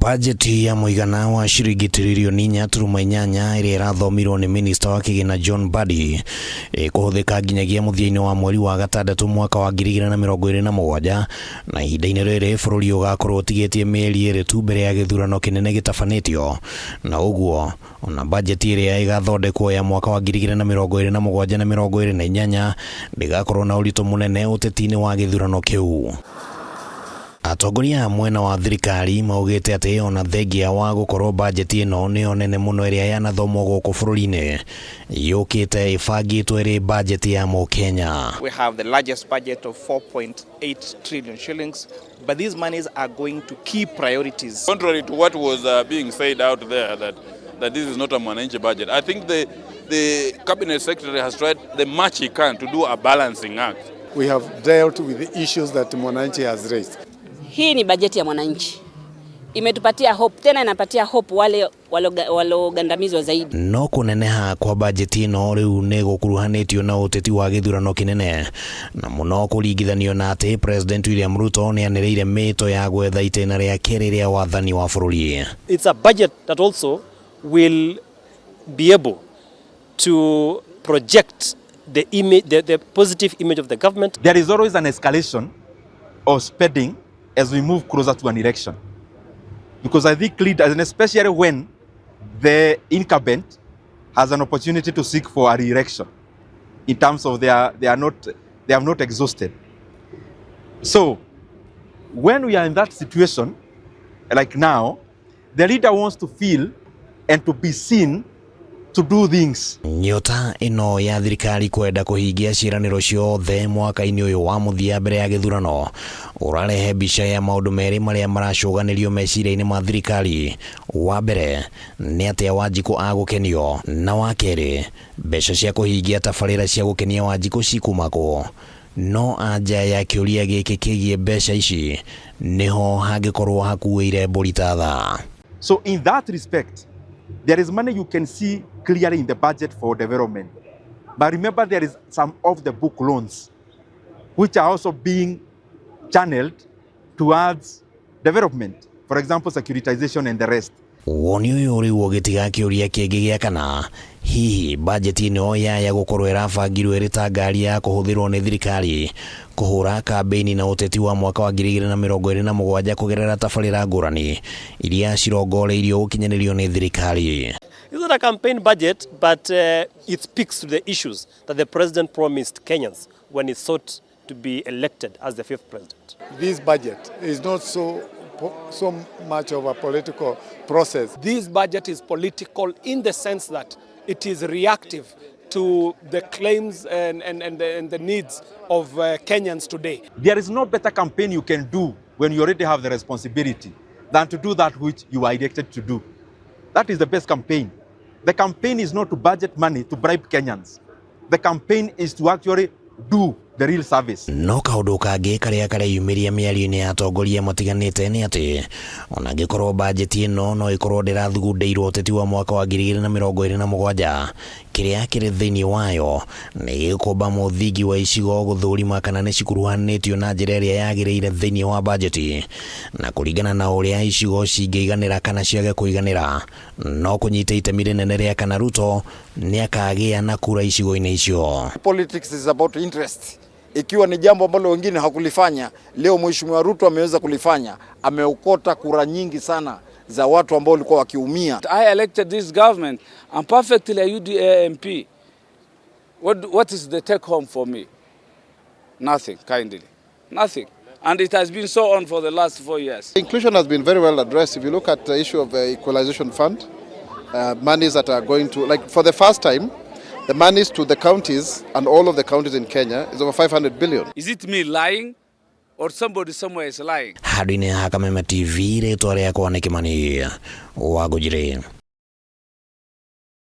Bajeti ya muigana wa shiringi tiririoni 4.8 iria irathomirwo ni Minister wa Kigina John Mbadi kuhuthika nginyagia muthiini wa mweri wa gatandatu mwaka wa 2027 na ihinda-ini riri bururi ugakorwo utigitie mieri iri tu mbere ya githurano kinene gitafanitio, na uguo ona bajeti iria igathondekwo ya mwaka wa 2027 na 2028 ndigakorwo na uritu munene uteti-ini wa githurano kiu. Atongoria mwena wa thirikari maugite ati ona thengia wa gukorwo bajeti ino ni onene muno iria yanathomwo guku bururi-ini yukite ibangitwo iri bajeti ya Kenya. We have the largest budget of 4.8 trillion shillings, but these monies are going to key priorities. Contrary to what was being said out there that this is not a Mwananchi budget, I think the cabinet secretary has tried the much he can to do a balancing act. We have dealt with the issues that Mwananchi has raised. Hii ni bajeti ya mwananchi. Imetupatia hope, tena inapatia hope wale walogandamizwa zaidi. No kuneneha kwa bajeti ino riu ni gukuruhanitio na uteti wa githurano kinene, na muno kuringithanio na ati President William Ruto ni anireire mito ya gwetha itena ria keri ria wathani wa bururi. It's a budget that also will be able to project the image, the positive image of the government. There is always an escalation of spending as we move closer to an election, because I think leaders, and especially when the incumbent has an opportunity to seek for a re-election, in terms of they have not exhausted. So when we are in that situation, like now, the leader wants to feel and to be seen to do things. Nyota ino ya thirikari kwenda kuhingia ciraniro ciothe mwaka-ini uyu wa muthia mbere ya githurano urarehe bica ya maundu meri maria maracuganirio meciria-ini ma thirikari. Wa mbere ni ati Wanjiku agukenio, na wa keri mbeca cia kuhingia tabarira cia gukenia Wanjiku cikumako. No anja ya kiuria giki kigie mbeca ici niho hangikorwo hakuire mburi ta tha. So in that respect, there is money you can see clearly in the budget for development. But remember, there is some off-the-book loans which are also being channeled towards development. For example, securitization and the rest. Woni uyu uri ugitiga kiuria kingi gia kana hihi bajeti ino ya gukorwo irabangirwo iri ta ngari ya kuhuthirwo ni thirikari kuhura kampeni na uteti wa mwaka wa 2027 kugerera tabarira ngurani iria cirongoreirio gukinyanirio ni thirikari. It's not a campaign budget, but it speaks to the issues that the president promised Kenyans when he sought to be elected as the 5th president. This budget is not so much of a political process. This budget is political in the sense that it is reactive to the claims and the needs of Kenyans today. There is no better campaign you can do when you already have the responsibility than to do that which you are elected to do. That is the best campaign. The campaign is not to budget money to bribe Kenyans. The campaign is to actually do the real service. No kaundu kangi karia kareyumiria miario-ini ya atongoria matiganite ni ati ona ngikorwo bajeti ino no ikorwo ndirathugundeirwo uteti wa mwaka wa 2027 kiria kiri thiini wayo ni gikumba muthingi wa icigo guthurima kana ni cikuruhanitio na njira iria yagiriire thiini wa bajeti, na kuringana na uria icigo cingiiganira kana ciage kuiganira no kunyita itemi rinene ria kana Ruto ni akagia na kura icigo-ini icio. Politics is about interest. Ikiwa ni jambo ambalo wengine hakulifanya, leo Mheshimiwa Ruto ameweza kulifanya. Ameokota kura nyingi sana za watu ambao walikuwa wakiumia. I elected this government. I'm perfectly a UDA MP. What is the take home for me? Nothing, kindly. Nothing. And it has been so on for the last 4 years. Inclusion has been very well addressed. If you look at the issue of the equalization fund, monies that are going to, like for the first time, the monies to the counties and all of the counties in Kenya is over 500 billion. Is it me lying or somebody somewhere is lying? Hadine ha Kameme TV, retwa riakwa ni Kimani Wangujire.